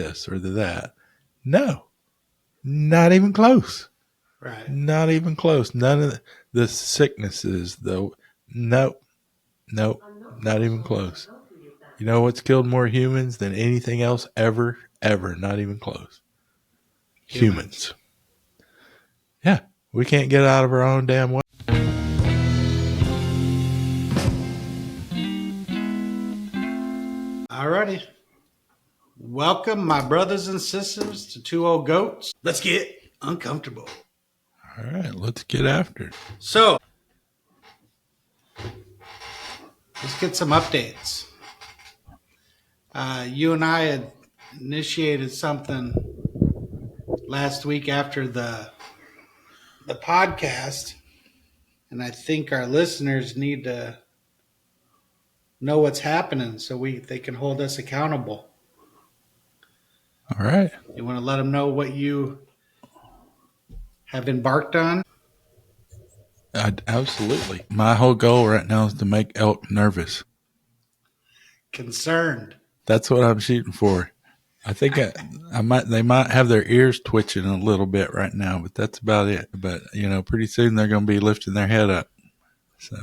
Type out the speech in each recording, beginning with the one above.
this or the that. No, not even close. Right. Not even close. None of the sicknesses, though. Nope. Nope. Not even close. You know what's killed more humans than anything else ever? Ever. Not even close. Humans. Yeah. We can't get out of our own damn way. Alrighty. Welcome, my brothers and sisters, to Two Old Goats. Let's get uncomfortable. All right. Let's get after it. So, let's get some updates. You and I had initiated something last week after the podcast, and I think our listeners need to know what's happening so they can hold us accountable. All right. You want to let them know what you have embarked on? Absolutely. My whole goal right now is to make elk nervous. Concerned. That's what I'm shooting for. I think they might have their ears twitching a little bit right now, but that's about it. But pretty soon they're going to be lifting their head up. So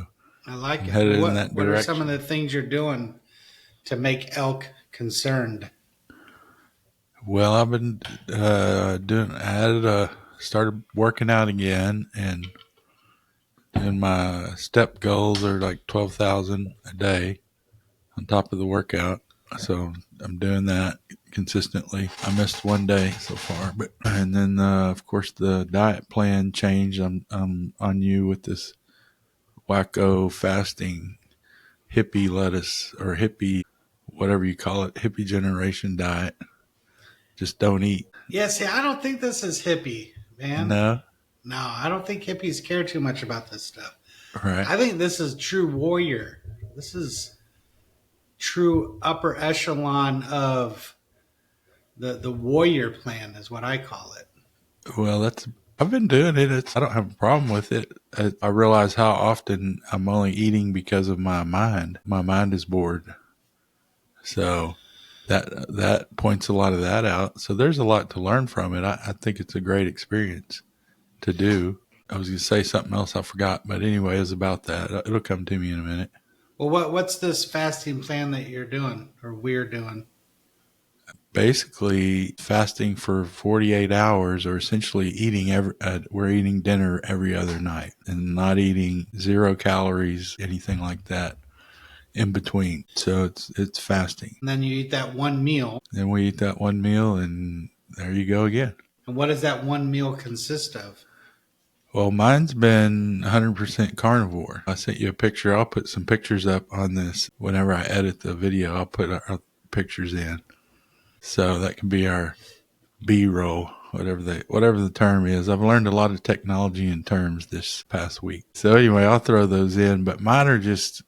I like it. Headed in that What are direction. some of the things you're doing to make elk concerned? Well, I've been started working out again, and my step goals are like 12,000 a day on top of the workout. So I'm doing that consistently. I missed one day so far, and then of course the diet plan changed. I'm on you with this wacko fasting hippie lettuce or hippie whatever you call it, hippie generation diet. Just don't eat. Yeah, see, I don't think this is hippie, man. No, I don't think hippies care too much about this stuff. right. I think this is true warrior. This is true upper echelon of the warrior plan is what I call it. Well, I've been doing it. I don't have a problem with it. I realize how often I'm only eating because of my mind. My mind is bored. So that points a lot of that out. So there's a lot to learn from it. I think it's a great experience to do. I was going to say something else I forgot, but anyway, it's about that. It'll come to me in a minute. Well, what's this fasting plan that you're doing or we're doing? Basically, fasting for 48 hours, or essentially we're eating dinner every other night and not eating 0 calories, anything like that in between. So it's fasting. And then you eat that one meal. Then we eat that one meal, and there you go again. And what does that one meal consist of? Well, mine's been 100% carnivore. I sent you a picture. I'll put some pictures up on this. Whenever I edit the video, I'll put our pictures in. So that can be our B-roll, whatever the term is. I've learned a lot of technology and terms this past week. So anyway, I'll throw those in. But mine are just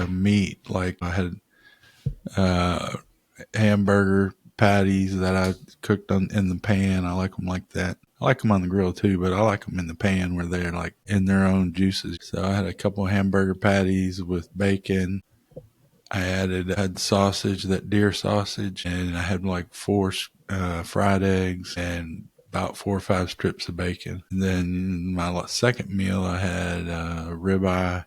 meat. Like I had hamburger patties that I cooked in the pan. I like them like that. I like them on the grill too, but I like them in the pan where they're like in their own juices. So I had a couple of hamburger patties with bacon. I had sausage, that deer sausage, and I had like 4 fried eggs and about 4 or 5 strips of bacon. And then my second meal, I had a ribeye,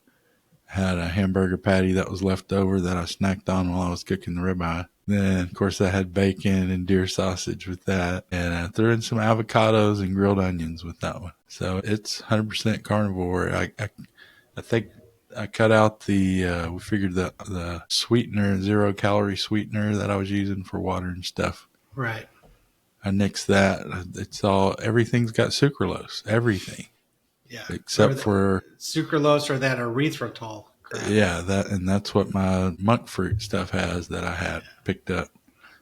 had a hamburger patty that was left over that I snacked on while I was cooking the ribeye. Then, of course, I had bacon and deer sausage with that. And I threw in some avocados and grilled onions with that one. So it's 100% carnivore. I think I cut out we figured the sweetener, 0 calorie sweetener that I was using for water and stuff. Right. I nixed that. Everything's got sucralose. Everything. Yeah. Except for sucralose or that erythritol. Crap. Yeah, that's what my monk fruit stuff has that I had picked up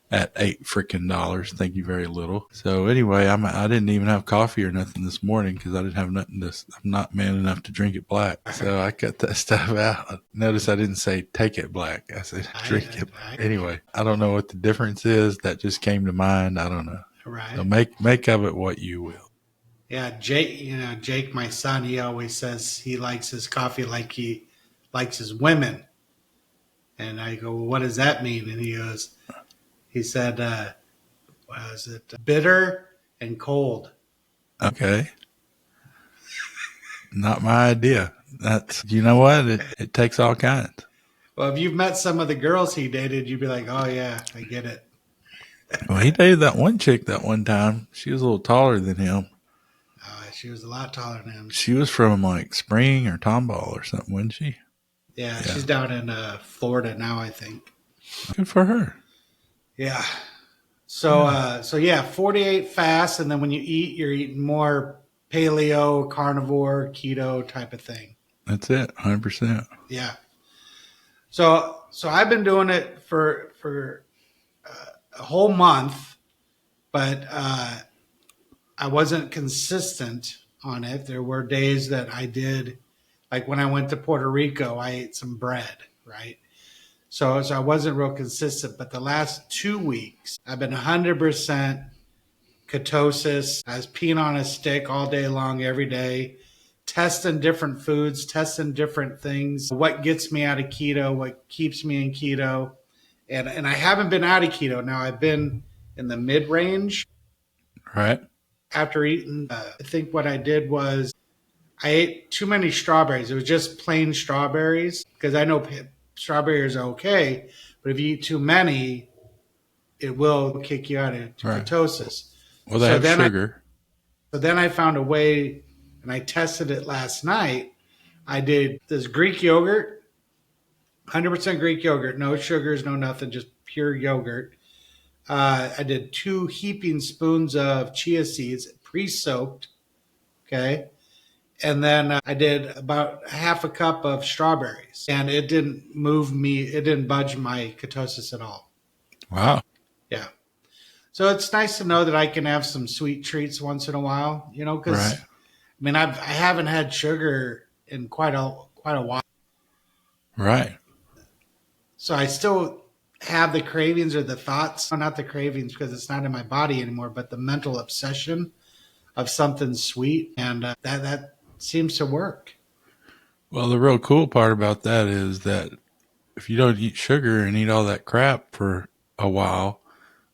at $8 frickin'. Thank you very little. So anyway, I didn't even have coffee or nothing this morning because I didn't have nothing I'm not man enough to drink it black. So I cut that stuff out. Notice I didn't say take it black. I said drink it. Anyway, I don't know what the difference is. That just came to mind. I don't know. Right. So make of it what you will. Yeah, Jake, my son, he always says he likes his coffee like he likes his women. And I go, well, what does that mean? And he said, was it bitter and cold. Okay. Not my idea. That's, you know what? It takes all kinds. Well, if you've met some of the girls he dated, you'd be like, oh, yeah, I get it. Well, he dated that one chick that one time. She was a little taller than him. She was a lot taller than him. She was from like Spring or Tomball or something, wasn't she? Yeah, she's down in Florida now, I think. Good for her. Yeah. So, 48 fast, and then when you eat, you're eating more paleo, carnivore, keto type of thing. That's it, 100%. Yeah. So I've been doing it for a whole month, but I wasn't consistent on it. There were days that I did, like when I went to Puerto Rico, I ate some bread, right? So I wasn't real consistent, but the last 2 weeks, I've been 100% ketosis. I was peeing on a stick all day long, every day, testing different foods, testing different things, what gets me out of keto, what keeps me in keto. And I haven't been out of keto. Now I've been in the mid-range. Right. After eating, I think what I did was I ate too many strawberries. It was just plain strawberries because I know strawberries are okay, but if you eat too many, it will kick you out of ketosis. Well, they have sugar. So then I found a way, and I tested it last night. I did this Greek yogurt, 100% Greek yogurt, no sugars, no nothing, just pure yogurt. I did 2 heaping spoons of chia seeds, pre-soaked, okay? And then I did about half a cup of strawberries, and it didn't move me. It didn't budge my ketosis at all. Wow. Yeah. So it's nice to know that I can have some sweet treats once in a while, because I mean, I haven't had sugar in quite a while. Right. So I still have the cravings or the thoughts, not the cravings because it's not in my body anymore, but the mental obsession of something sweet, and that seems to work. Well, the real cool part about that is that if you don't eat sugar and eat all that crap for a while,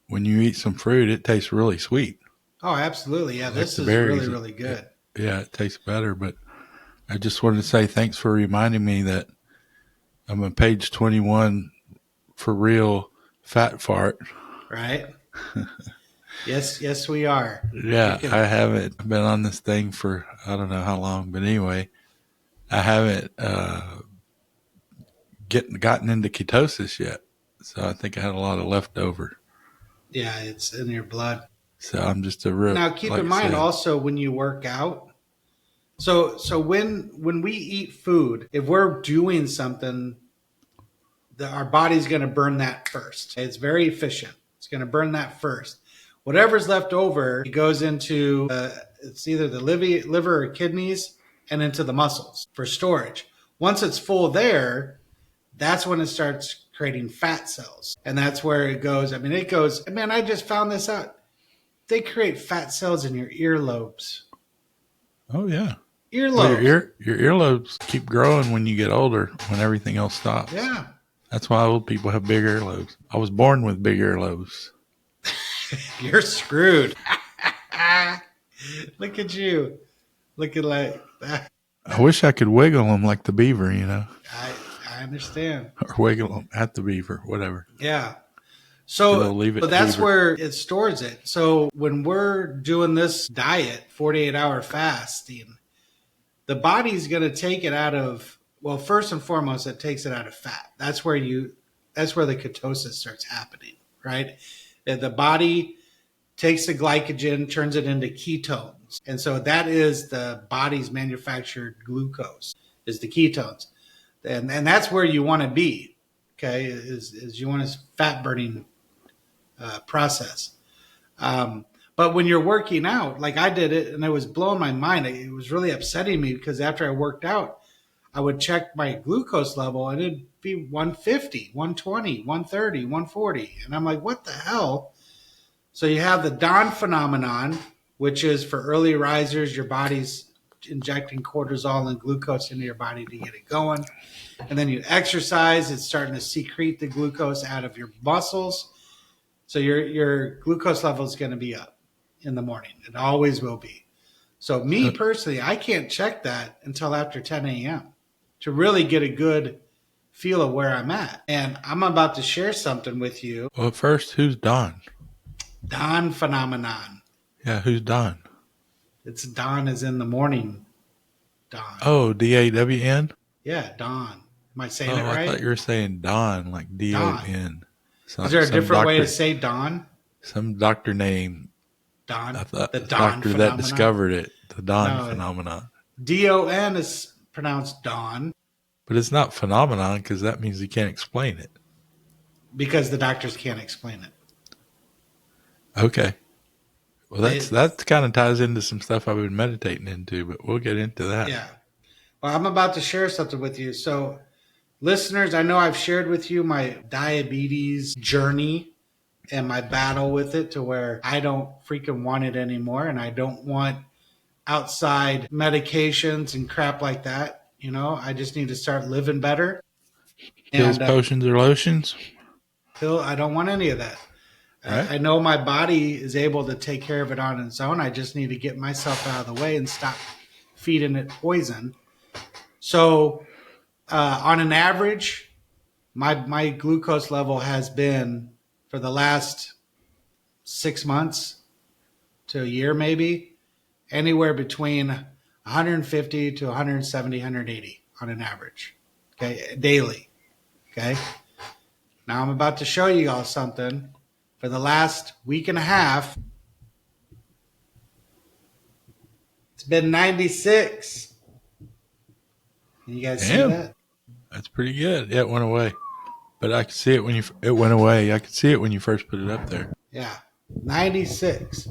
when you eat some fruit, it tastes really sweet. Oh, absolutely. Yeah, like this is berries, really, really good. It tastes better. But I just wanted to say thanks for reminding me that I'm on page 21 for real fat fart. Right? Yes, we are. Yeah, I haven't been on this thing for I don't know how long, but anyway, I haven't gotten into ketosis yet. So I think I had a lot of leftover. Yeah, it's in your blood. So I'm just a real. Now keep in mind also when you work out. So when we eat food, if we're doing something, our body's going to burn that first. It's very efficient. It's going to burn that first. Whatever's left over, it goes into it's either the liver or kidneys and into the muscles for storage. Once it's full there, that's when it starts creating fat cells. And that's where it goes. I just found this out. They create fat cells in your earlobes. Oh, yeah. Earlobes. Well, your earlobes keep growing when you get older, when everything else stops. Yeah. That's why old people have big earlobes. I was born with big earlobes. You're screwed. Look at you. Looking like that. I wish I could wiggle them like the beaver, I understand. Or wiggle them at the beaver, whatever. Yeah. So but that's beaver. where it stores it. So when we're doing this diet, 48-hour fasting, the body's going to take it out of, well, first and foremost, it takes it out of fat. That's where the ketosis starts happening, right? The body takes the glycogen, turns it into ketones. And so that is the body's manufactured glucose, is the ketones. And that's where you want to be, okay, is you want a fat burning process. But when you're working out, like I did it, and it was blowing my mind. It was really upsetting me because after I worked out, I would check my glucose level and it'd be 150, 120, 130, 140. And I'm like, what the hell? So you have the dawn phenomenon, which is for early risers, your body's injecting cortisol and glucose into your body to get it going. And then you exercise, it's starting to secrete the glucose out of your muscles. So your glucose level is going to be up in the morning. It always will be. So me personally, I can't check that until after 10 a.m. to really get a good feel of where I'm at. And I'm about to share something with you. Well, first, who's Don? Dawn phenomenon. Yeah, who's Don? It's dawn is in the morning. Dawn. Oh, DAWN? Yeah, dawn. Am I saying Oh, it right? I thought you were saying Don, like DON. Is there a different way to say dawn? Some doctor name. Dawn. I thought The the dawn doctor phenomenon. that discovered it, the Don No, phenomenon. DON is pronounced dawn But it's not phenomenon because that means you can't explain it. because the doctors can't explain it. Okay. Well, that kind of ties into some stuff I've been meditating into, but we'll get into that. Yeah. Well, I'm about to share something with you. So, listeners, I know I've shared with you my diabetes journey and my battle with it to where I don't freaking want it anymore. And I don't want outside medications and crap like that. You know, I just need to start living better. Pills, And potions, or lotions? I don't want any of that. Right. I know my body is able to take care of it on its own. I just need to get myself out of the way and stop feeding it poison. So, on an average, my glucose level has been for the last 6 months to a year, maybe anywhere between 150 to 170, 180 on an average. Okay, daily. Okay. Now I'm about to show you all something. For the last week and a half, it's been 96. Can you guys see Damn. that? That's pretty good. Yeah, it went away. But I could see it when it went away. I could see it when you first put it up there. Yeah, 96.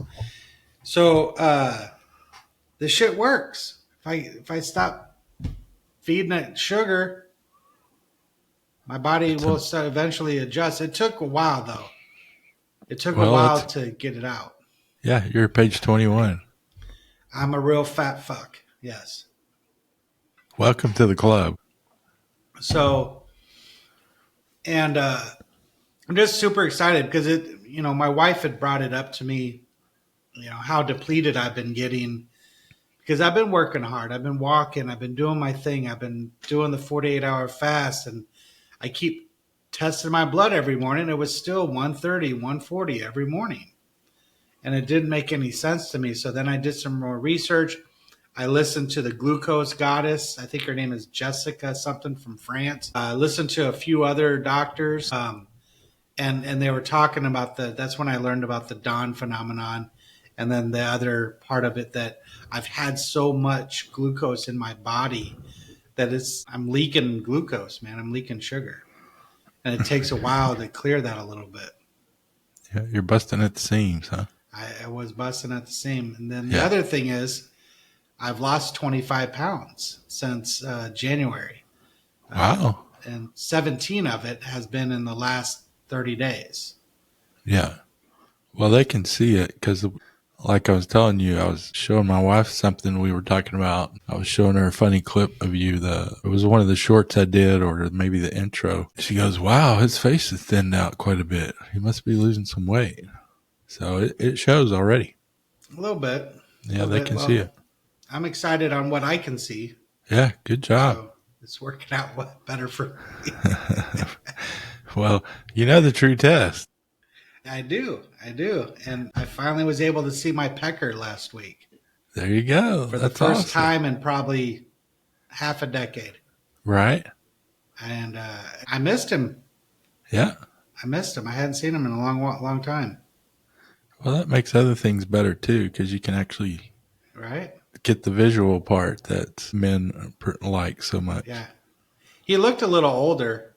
So this shit works. If I stop feeding it sugar, my body will eventually adjust. It took a while though. It took a while to get it out. Yeah, you're page 21. I'm a real fat fuck. Yes. Welcome to the club. So, and I'm just super excited because my wife had brought it up to me, how depleted I've been getting because I've been working hard. I've been walking. I've been doing my thing. I've been doing the 48-hour fast, and I keep testing my blood every morning. It was still 130, 140 every morning. And it didn't make any sense to me. So then I did some more research. I listened to the glucose goddess. I think her name is Jessica something from France. I listened to a few other doctors. And they were talking about that's when I learned about the dawn phenomenon. And then the other part of it that I've had so much glucose in my body that I'm leaking glucose, man. I'm leaking sugar. And it takes a while to clear that a little bit. Yeah, you're busting at the seams, huh? I was busting at the seam. And then the other thing is I've lost 25 pounds since January. Wow. And 17 of it has been in the last 30 days. Yeah. Well, they can see it because, like I was telling you, I was showing my wife something we were talking about. I was showing her a funny clip of you. It was one of the shorts I did, or maybe the intro. She goes, "Wow, his face is thinned out quite a bit. He must be losing some weight." So it shows already. A little bit. Yeah, they can see it. I'm excited on what I can see. Yeah, good job. So it's working out better for me. Well, you know the true test. I do. And I finally was able to see my pecker last week. There you go. For the first time in probably half a decade. Right. And I missed him. Yeah. I missed him. I hadn't seen him in a long time. Well, that makes other things better too, because you can actually get the visual part that men like so much. Yeah. He looked a little older,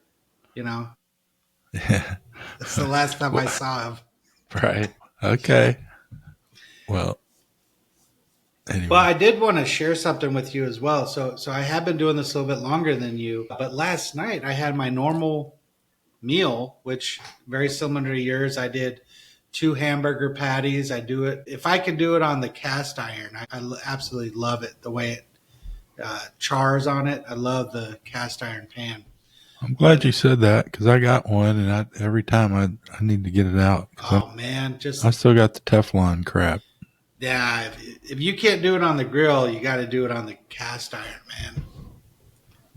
Yeah. That's the last time I saw him. Right. Okay. Well, anyway. Well, I did want to share something with you as well. So I have been doing this a little bit longer than you, but last night I had my normal meal, which very similar to yours. I did 2 hamburger patties. I do it if I can do it on the cast iron. I absolutely love it the way it chars on it. I love the cast iron pan. I'm glad you said that because I got one, and every time I need to get it out because Oh man, I still got the Teflon crap. yeah. If you can't do it on the grill, you got to do it on the cast iron, man.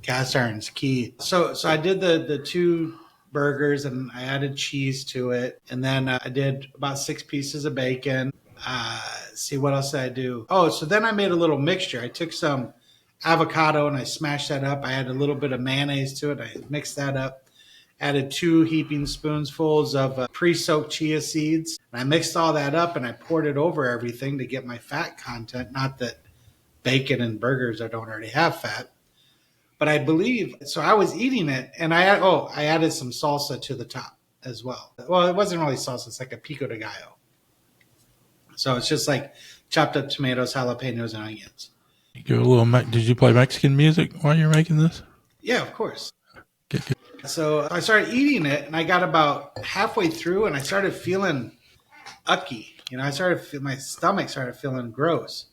Cast iron's key. So I did the two burgers and I added cheese to it, and then I did about 6 pieces of bacon. See what else did I do? Oh, so then I made a little mixture. I took some avocado and I smashed that up. I added a little bit of mayonnaise to it. I mixed that up. Added 2 heaping spoonfuls of pre-soaked chia seeds. And I mixed all that up and I poured it over everything to get my fat content. Not that bacon and burgers I don't already have fat, but I believe so. I was eating it, and I added some salsa to the top as well. Well, it wasn't really salsa; it's like a pico de gallo. So it's just like chopped up tomatoes, jalapenos, and onions. You go a little. Did you play Mexican music while you're making this? Yeah, of course. Get good. So I started eating it, and I got about halfway through, and I started feeling ucky. My stomach started feeling gross,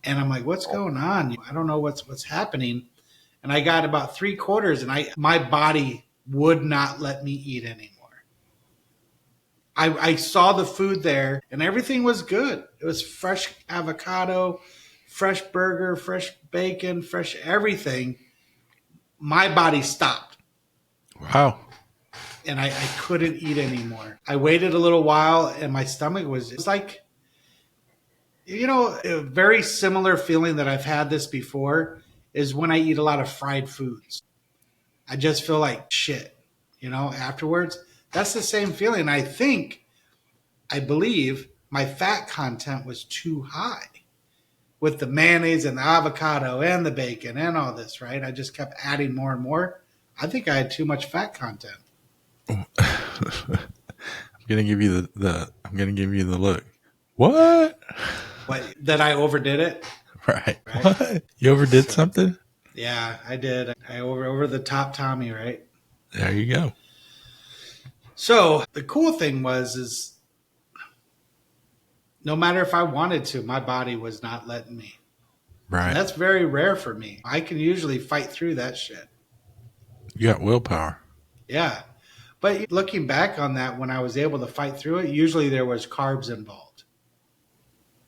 and I'm like, "What's going on? I don't know what's happening." And I got about 3/4, and my body would not let me eat anymore. I saw the food there, and everything was good. It was fresh avocado, fresh burger, fresh bacon, fresh everything. My body stopped, Wow. and I couldn't eat anymore. I waited a little while, and my stomach was like, a very similar feeling that I've had this before is when I eat a lot of fried foods. I just feel like shit, afterwards. That's the same feeling. I believe my fat content was too high with the mayonnaise and the avocado and the bacon and all this, right? I just kept adding more and more. I think I had too much fat content. I'm gonna give you the look. What? What, that I overdid it? Right. What? You overdid something? Yeah, I did. I over the top Tommy, right? There you go. So the cool thing is no matter if I wanted to, my body was not letting me. Right. And that's very rare for me. I can usually fight through that shit. You got willpower. Yeah. But looking back on that, when I was able to fight through it, usually there was carbs involved.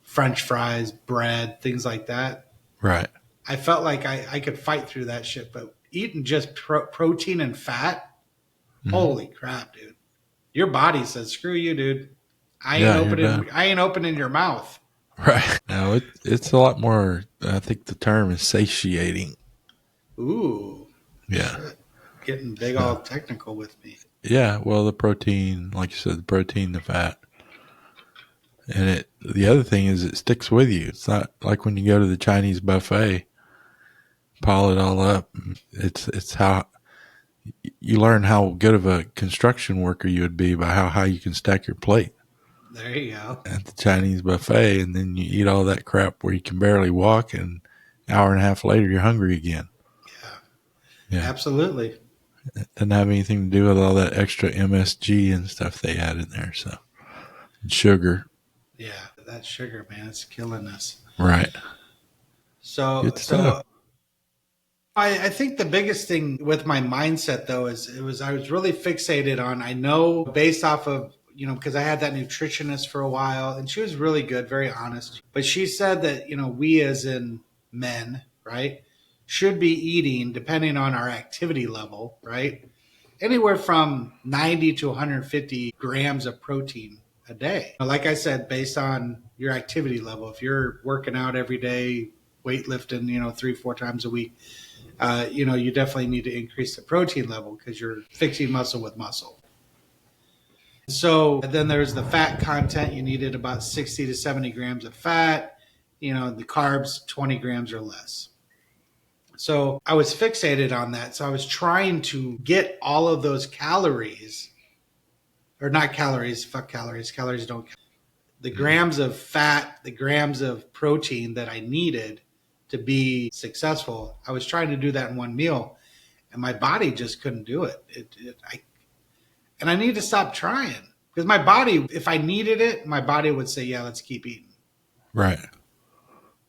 French fries, bread, things like that. Right. I felt like I could fight through that shit. But eating just protein and fat, holy crap, dude. Your body says, screw you, dude. I ain't opening your mouth. Right. No, it's a lot more, I think the term is satiating. Ooh. Yeah. Shit. Getting big all technical with me. Yeah, well, the protein, like you said, the protein, the fat. And the other thing is it sticks with you. It's not like when you go to the Chinese buffet, pile it all up. It's how you learn how good of a construction worker you would be by how high you can stack your plate. There you go. At the Chinese buffet, and then you eat all that crap where you can barely walk, and an hour and a half later, you're hungry again. Yeah. Absolutely. It doesn't have anything to do with all that extra MSG and stuff they add in there. So, and sugar. Yeah, that sugar, man, it's killing us. Right. So I think the biggest thing with my mindset though is I was really fixated on, I know based off of, because I had that nutritionist for a while and she was really good, very honest. But she said that, we as in men, right, should be eating, depending on our activity level, right, anywhere from 90 to 150 grams of protein a day. Like I said, based on your activity level, if you're working out every day, weightlifting, 3-4 times a week, you definitely need to increase the protein level because you're fixing muscle with muscle. So then there's the fat content. You needed about 60 to 70 grams of fat, the carbs, 20 grams or less. So I was fixated on that. So I was trying to get all of those calories, or not calories, fuck calories. Calories don't count. The grams of fat, the grams of protein that I needed to be successful. I was trying to do that in one meal, and my body just couldn't do it. And I need to stop trying because my body, if I needed it, my body would say, yeah, let's keep eating. Right.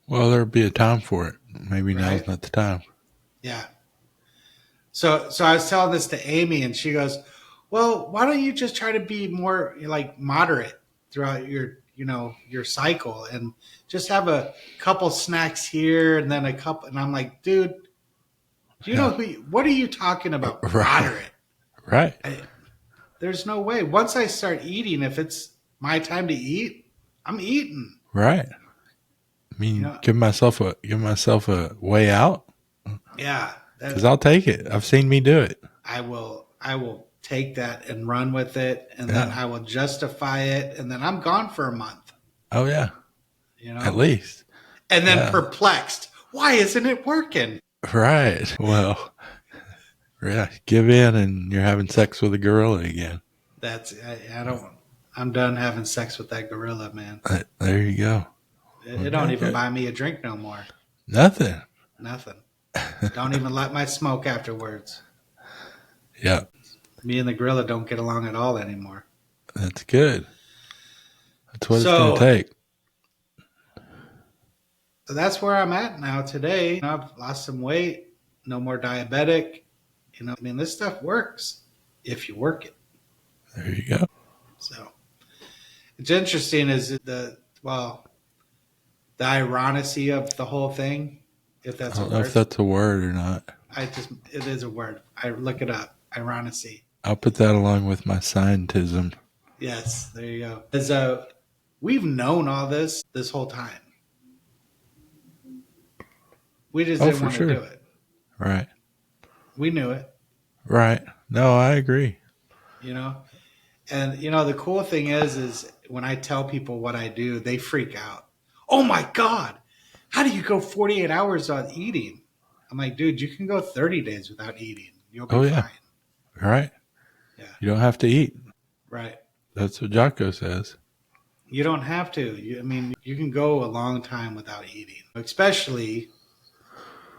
Well, there'd be a time for it. Maybe now's not the time. Yeah. So I was telling this to Amy, and she goes, "Well, why don't you just try to be more like moderate throughout your cycle, and just have a couple snacks here and then a couple?" And I'm like, "Dude, do you know Yeah. what are you talking about? Right. Moderate? Right. There's no way. Once I start eating, if it's my time to eat, I'm eating. Right. I You mean, know, give myself a way out, yeah. because I'll take it. I've seen me do it. I will take that and run with it, and then Yeah. I will justify it, and then I'm gone for a month. Oh yeah. You At know, least. and then Yeah. perplexed. Why isn't it working? Right. Well, yeah. Give in, and you're having sex with a gorilla again. I don't. I'm done having sex with that gorilla, man. There you go. It don't Okay. even Good. buy me a drink no more. Nothing. Nothing. Don't even let my smoke afterwards. Yeah. Me and the gorilla don't get along at all anymore. That's good. That's what it's going to So, take. so that's where I'm at now today. I've lost some weight. No more diabetic. I mean, this stuff works if you work it. There you go. So it's interesting is the ironicity of the whole thing, if I that's a don't know if word. that's a word or not. It is a word. I look it up. Ironicity. I'll put that along with my scientism. Yes, there you go. As we've known all this whole time. We just Oh, didn't for want sure. to do it. Right. We knew it, Right. No, I agree. you know. And the cool thing is when I tell people what I do, they freak out. Oh my God, how do you go 48 hours on eating? I'm like, dude, you can go 30 days without eating. You'll be Oh, yeah. fine. Right. Yeah, You don't have to eat. right. That's what Jocko says. You don't have to. I mean, you can go a long time without eating, especially,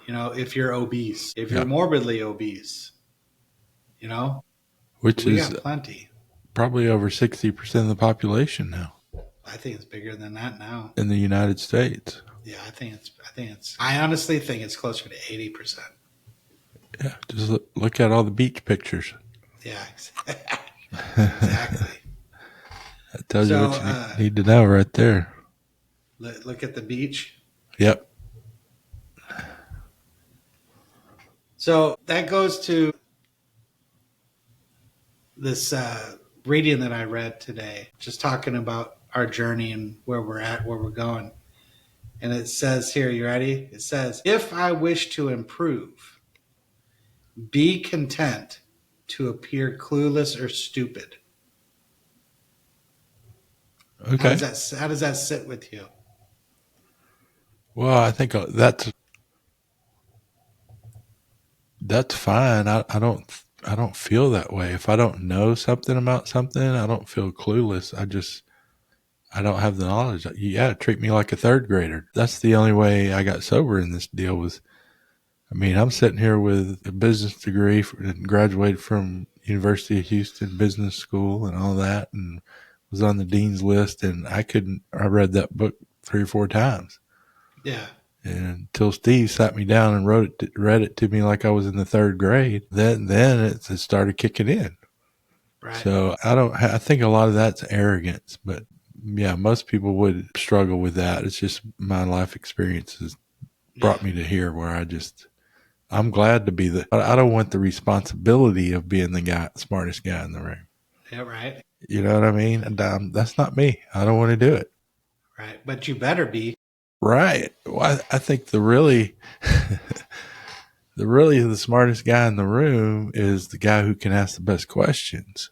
if you're obese, if you're Yeah. morbidly obese, you know, Which we is got plenty. probably over 60% of the population now I think it's bigger than that now. in the United States. Yeah, I honestly think it's closer to 80%. Yeah. Just look at all the beach pictures. Yeah, exactly. That tells you So, what you need to know right there. look at the beach. Yep. So that goes to this reading that I read today, just talking about our journey and where we're at, where we're going. And it says here, you ready? It says, if I wish to improve, be content to appear clueless or stupid. Okay. How does that sit with you? Well, I think that's fine. I don't feel that way. If I don't know something about something, I don't feel clueless. I don't have the knowledge. Yeah, treat me like a third grader. That's the only way I got sober in this deal was, I mean, I'm sitting here with a business degree and graduated from University of Houston Business School and all that, and was on the dean's list. And I read that book 3 or 4 times. Yeah. And until Steve sat me down and read it to me like I was in the 3rd grade, then it started kicking in. Right. So I think a lot of that's arrogance, but yeah, most people would struggle with that. It's just my life experiences brought me to here where I'm glad to be I don't want the responsibility of being the smartest guy in the room. Yeah, right. You know what I mean? And that's not me. I don't want to do it. Right. But you better be. Right. Well, I think the smartest guy in the room is the guy who can ask the best questions.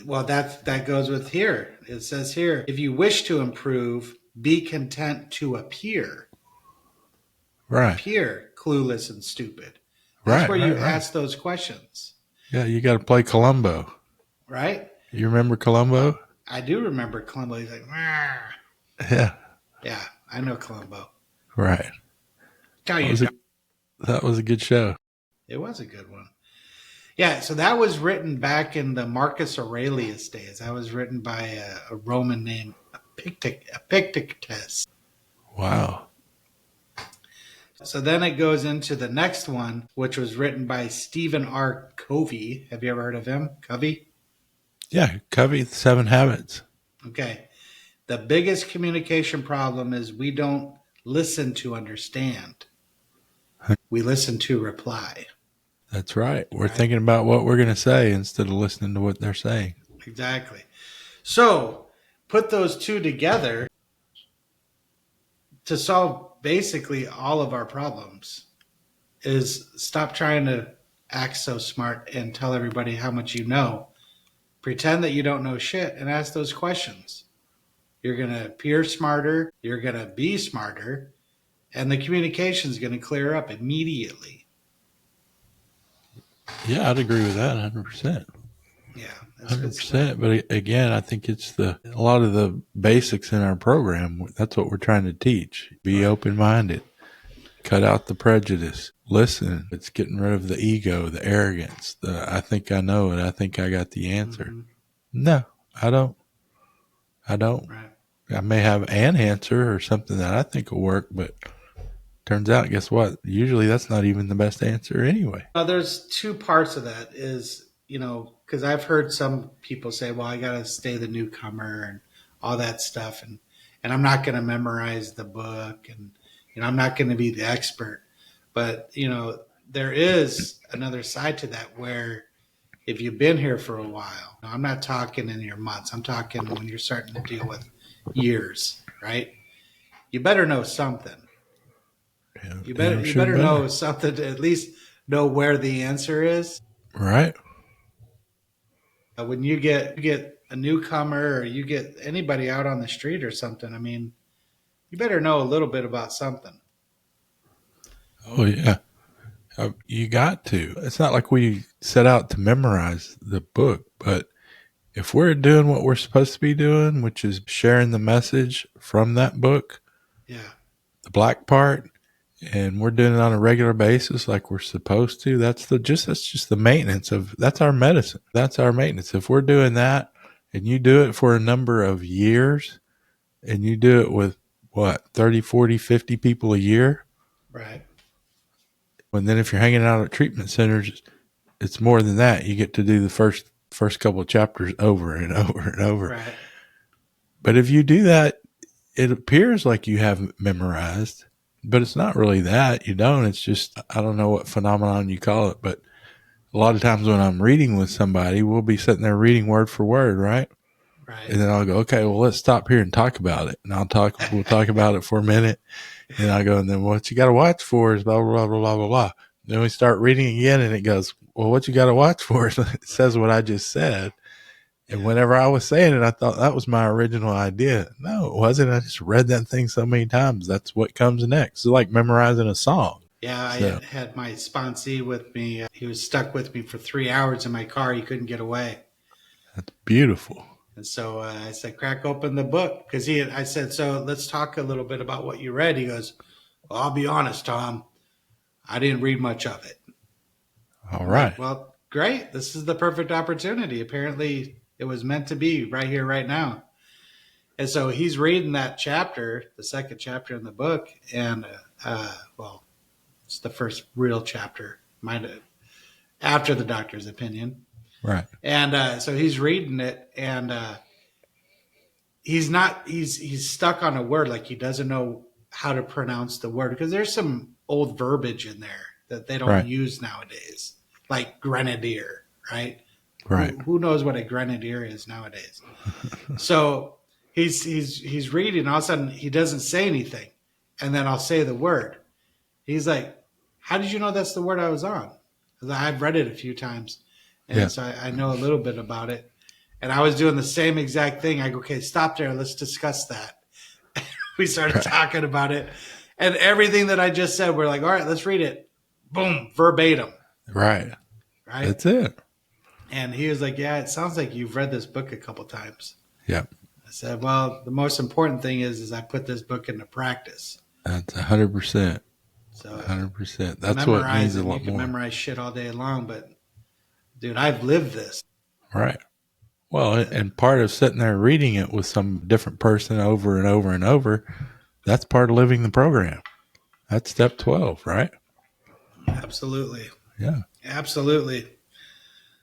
Well, that goes with here. It says here, if you wish to improve, be content to appear. Right. Appear clueless and stupid. That's where you ask those questions. Yeah, you got to play Columbo. Right? You remember Columbo? I do remember Columbo. He's like, Rawr. Yeah. Yeah, I know Columbo. Right. That was a good show. It was a good one. Yeah, so that was written back in the Marcus Aurelius days. That was written by a Roman named Epictetus. Wow. So then it goes into the next one, which was written by Stephen R. Covey. Have you ever heard of him? Covey? Yeah, Covey, the 7 Habits. Okay. The biggest communication problem is we don't listen to understand. We listen to reply. That's right. We're thinking about what we're going to say instead of listening to what they're saying. Exactly. So put those two together to solve basically all of our problems is stop trying to act so smart and tell everybody how much you know. Pretend that you don't know shit and ask those questions. You're going to appear smarter. You're going to be smarter. And the communication is going to clear up immediately. Yeah, I'd agree with that 100%. Yeah. 100%. But again, I think it's a lot of the basics in our program. That's what we're trying to teach. Be open-minded. Cut out the prejudice. Listen. It's getting rid of the ego, the arrogance. I think I know it. I think I got the answer. Mm-hmm. No, I don't. Right. I may have an answer or something that I think will work, but turns out, guess what? Usually that's not even the best answer anyway. There's two parts of that is, because I've heard some people say, well, I got to stay the newcomer and all that stuff. And I'm not going to memorize the book and, I'm not going to be the expert. But, there is another side to that where if you've been here for a while, I'm not talking in your months. I'm talking when you're starting to deal with years, right? You better know something. Yeah, You better know something to at least know where the answer is. Right. When you get a newcomer or you get anybody out on the street or something, you better know a little bit about something. Oh, yeah. You got to. It's not like we set out to memorize the book, but if we're doing what we're supposed to be doing, which is sharing the message from that book, yeah, the black part, and we're doing it on a regular basis like we're supposed to, that's just the maintenance that's our medicine. That's our maintenance. If we're doing that and you do it for a number of years and you do it with 30, 40, 50 people a year. right. And then if you're hanging out at treatment centers, it's more than that. You get to do the first couple of chapters over and over and over. Right. But if you do that, it appears like you have memorized, but it's not really that. You don't. It's just, I don't know what phenomenon you call it, but a lot of times when I'm reading with somebody, we'll be sitting there reading word for word, right? Right. And then I'll go, okay, well, let's stop here and talk about it. And we'll talk about it for a minute. And I go, and then what you got to watch for is blah, blah, blah, blah, blah, blah. Then we start reading again and it goes, well, what you got to watch for is it says what I just said. And whenever I was saying it, I thought that was my original idea. No, it wasn't. I just read that thing so many times. That's what comes next. It's like memorizing a song. Yeah, I had my sponsee with me. He was stuck with me for 3 hours in my car. He couldn't get away. That's beautiful. And so I said, crack open the book. Because I said, so let's talk a little bit about what you read. He goes, well, I'll be honest, Tom. I didn't read much of it. All right. Well, great. This is the perfect opportunity. Apparently, it was meant to be right here, right now. And so he's reading that chapter, the second chapter in the book. And, it's the first real chapter, after the doctor's opinion. Right. And so he's reading it, and he's stuck on a word, like he doesn't know how to pronounce the word, because there's some old verbiage in there that they don't use nowadays, like grenadier, right? Right. Who knows what a grenadier is nowadays? So he's reading, all of a sudden he doesn't say anything, and then I'll say the word. He's like, how did you know that's the word I was on? Because I've read it a few times. And so I know a little bit about it. And I was doing the same exact thing. I go, okay, stop there. Let's discuss that. We started talking about it. And everything that I just said, we're like, all right, let's read it. Boom, verbatim. Right. That's it. And he was like, yeah, it sounds like you've read this book a couple times. Yeah. I said, well, the most important thing is I put this book into practice. That's 100%. So 100%. That's what means a lot more. You can memorize shit all day long, but dude, I've lived this. Right. Well, and part of sitting there reading it with some different person over and over and over, that's part of living the program. That's step 12, right? Absolutely. Yeah. Absolutely.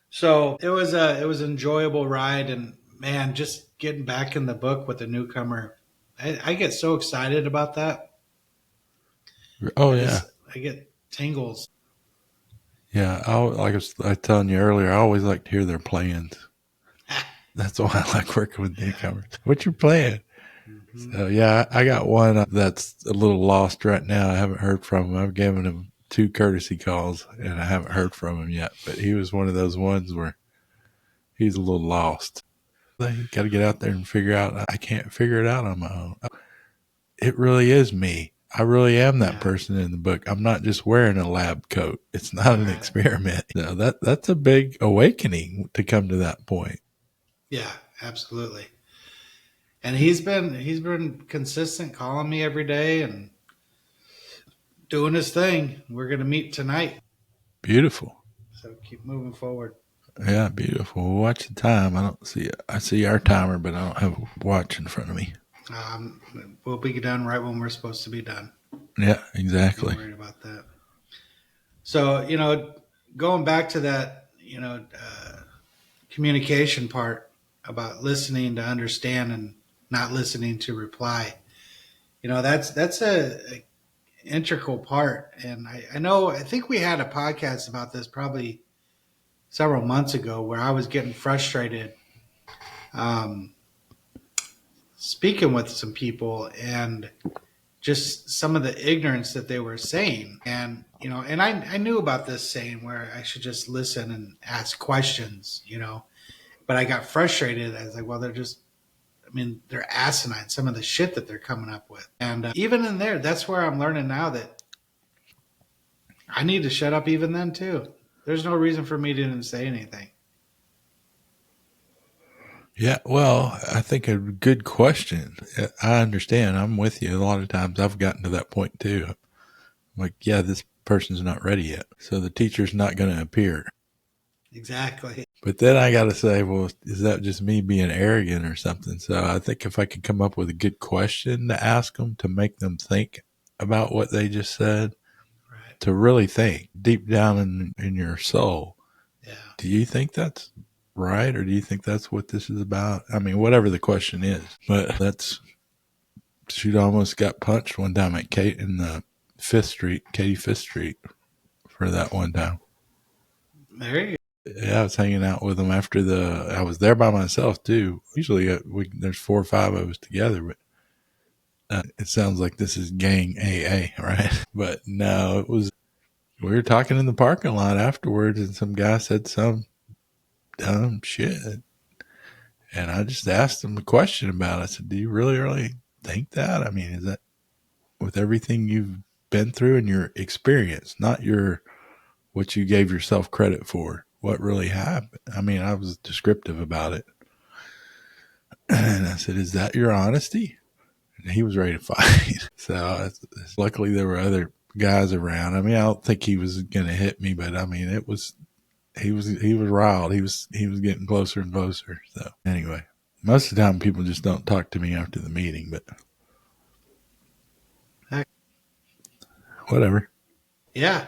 So it was an enjoyable ride, and man, just getting back in the book with a newcomer, I get so excited about that. Oh, I yeah. just I get tingles. Yeah. Like I was telling you earlier, I always like to hear their plans. That's why I like working with Yeah. newcomers. What's your plan? Hmm. So, yeah, I got one that's a little lost right now. I haven't heard from him. I've given him 2 courtesy calls and I haven't heard from him yet. But he was one of those ones where he's a little lost. You got to get out there and figure out. I can't figure it out on my own. It really is me. I really am that Yeah. person in the book. I'm not just wearing a lab coat. It's not an Right. experiment. So that's a big awakening to come to that point. Yeah. Absolutely. And he's been consistent, calling me every day and doing his thing. We're gonna meet tonight, Beautiful. so keep moving forward. Yeah, beautiful. We'll watch the time. I don't see it. I see our timer, but I don't have a watch in front of me. We'll be done right when we're supposed to be done. Yeah, Ain't exactly. worried about that. So going back to that, communication part about listening to understand and not listening to reply. That's a integral part. And I think we had a podcast about this probably several months ago where I was getting frustrated um, speaking with some people and just some of the ignorance that they were saying. And, and I knew about this saying where I should just listen and ask questions, but I got frustrated. I was like, well, they're asinine, some of the shit that they're coming up with. And even in there, that's where I'm learning now that I need to shut up even then, too. There's no reason for me to even say anything. Yeah, well, I think a good question. I understand. I'm with you. A lot of times I've gotten to that point too. I'm like, yeah, this person's not ready yet. So the teacher's not going to appear. Exactly. But then I got to say, well, is that just me being arrogant or something? So I think if I could come up with a good question to ask them to make them think about what they just said, Right. to really think deep down in your soul, Yeah. do you think that's right? Or do you think that's what this is about? I mean, whatever the question is, but she'd almost got punched one time at Kate in the Katie Fifth Street for that one time. There you Yeah, I was hanging out with them after I was there by myself too. Usually there's 4 or 5 of us together, but it sounds like this is gang AA, right? But no, we were talking in the parking lot afterwards and some guy said some dumb shit. And I just asked him a question about it. I said, do you really, really think that? I mean, is that with everything you've been through and your experience, not what you gave yourself credit for, what really happened? I mean, I was descriptive about it. And I said, is that your honesty? And he was ready to fight. So luckily there were other guys around. I mean, I don't think he was going to hit me, but I mean, he was riled. He was getting closer and closer. So anyway, most of the time people just don't talk to me after the meeting, but Heck. whatever. Yeah.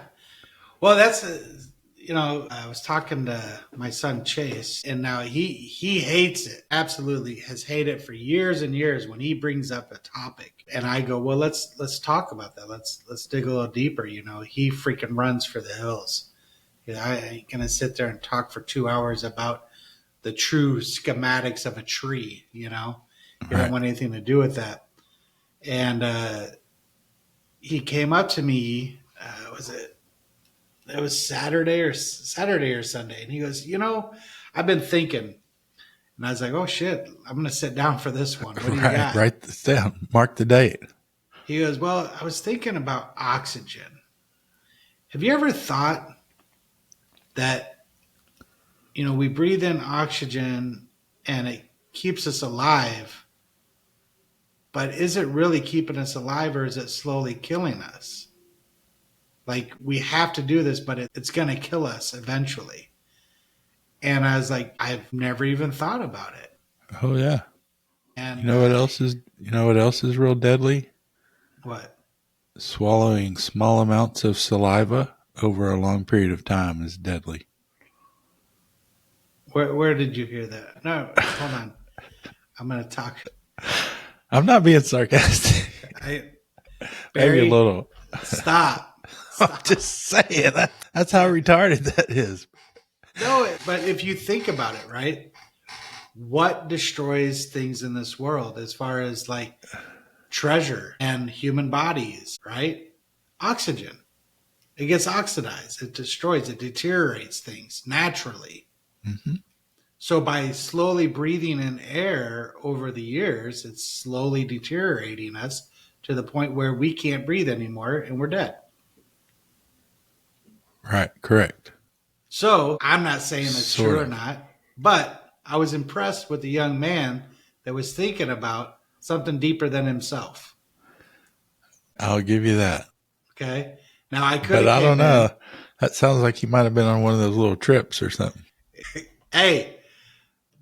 Well, I was talking to my son Chase, and now he hates it. Absolutely has hated it for years and years when he brings up a topic, and I go, well, let's talk about that. Let's dig a little deeper. He freaking runs for the hills. I ain't gonna sit there and talk for 2 hours about the true schematics of a tree. He don't Right. want anything to do with that. And he came up to me. Was it was Saturday or Sunday, and he goes, I've been thinking, and I was like, oh shit, I'm gonna sit down for this one. What do you Right. got? Write this down. Mark the date. He goes, well, I was thinking about oxygen. Have you ever thought that we breathe in oxygen and it keeps us alive, but is it really keeping us alive, or is it slowly killing us? Like, we have to do this, but it's going to kill us eventually. And I was like, I've never even thought about it. Oh yeah. And You know what else is real deadly? what? swallowing small amounts of saliva over a long period of time is deadly. Where did you hear that? No, hold on. I'm going to talk. I'm not being sarcastic. Maybe Maybe a little. Stop. I'm just saying. That's how retarded that is. No, but if you think about it, right? What destroys things in this world as far as like treasure and human bodies, right? Oxygen. It gets oxidized. It destroys, it deteriorates things naturally. Mm-hmm. So by slowly breathing in air over the years, it's slowly deteriorating us to the point where we can't breathe anymore and we're dead. Right, correct. So I'm not saying it's true or not, but I was impressed with the young man that was thinking about something deeper than himself. I'll give you that. Okay. Now I could, but I don't know. That sounds like he might have been on one of those little trips or something. Hey,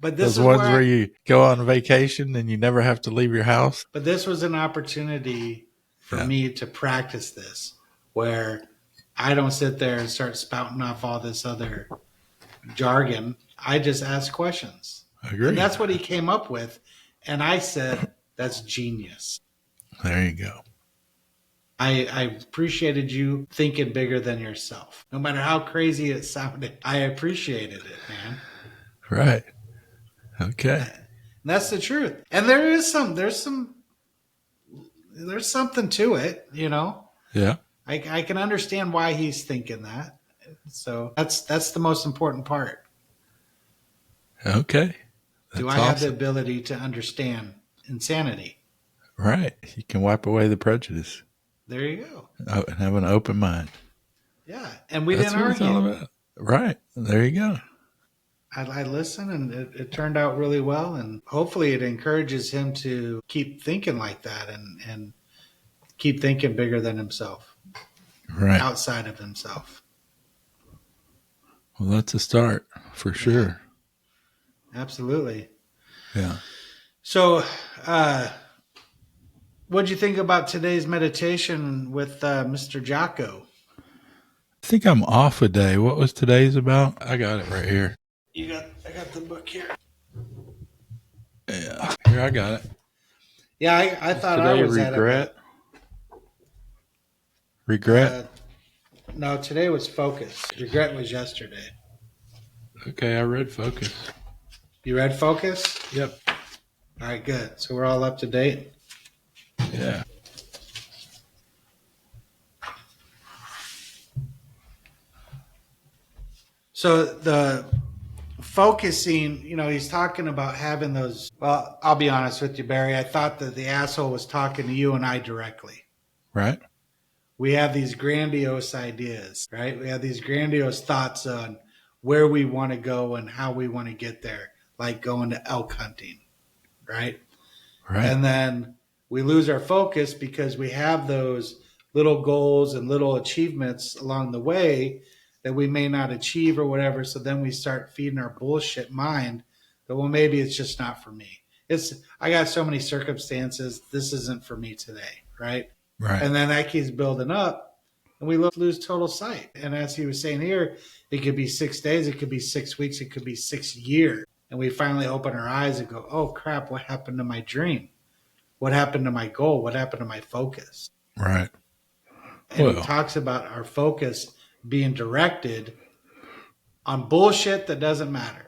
but this those is ones where you go on vacation and you never have to leave your house. But this was an opportunity for me to practice this, where I don't sit there and start spouting off all this other jargon. I just ask questions. I agree. And that's what he came up with. And I said, that's genius. There you go. I appreciated you thinking bigger than yourself. No matter how crazy it sounded, I appreciated it, man. Right. Okay. And that's the truth. And there's something to it, you know? Yeah. I can understand why he's thinking that. So that's the most important part. Okay. Do I have the ability to understand insanity? Right. You can wipe away the prejudice. There you go. And have an open mind. Yeah. And we didn't argue. That's what it's all about. Right. There you go. I listened, and it turned out really well. And hopefully it encourages him to keep thinking like that and keep thinking bigger than himself. Right. Outside of himself. Well, that's a start for sure. Absolutely. Yeah. So, what'd you think about today's meditation with Mr. Jocko? I think I'm off a day. What was today's about? I got it right here. I got the book here. Yeah, here I got it. Yeah, I thought today I was regret. Regret? No, today was focus. Regret was yesterday. Okay, I read focus. You read focus? Yep. All right, good. So we're all up to date? Yeah. So the focusing, he's talking about having those. Well, I'll be honest with you, Barry. I thought that the asshole was talking to you and I directly. Right. We have these grandiose ideas, right? We have these grandiose thoughts on where we want to go and how we want to get there, like going to elk hunting, right? Right. And then we lose our focus because we have those little goals and little achievements along the way that we may not achieve or whatever. So then we start feeding our bullshit mind that, well, maybe it's just not for me. I got so many circumstances. This isn't for me today. Right. Right. And then that keeps building up and we lose total sight. And as he was saying here, it could be 6 days. It could be 6 weeks. It could be 6 years. And we finally open our eyes and go, oh crap, what happened to my dream? What happened to my goal? What happened to my focus? Right. And he talks about our focus being directed on bullshit that doesn't matter.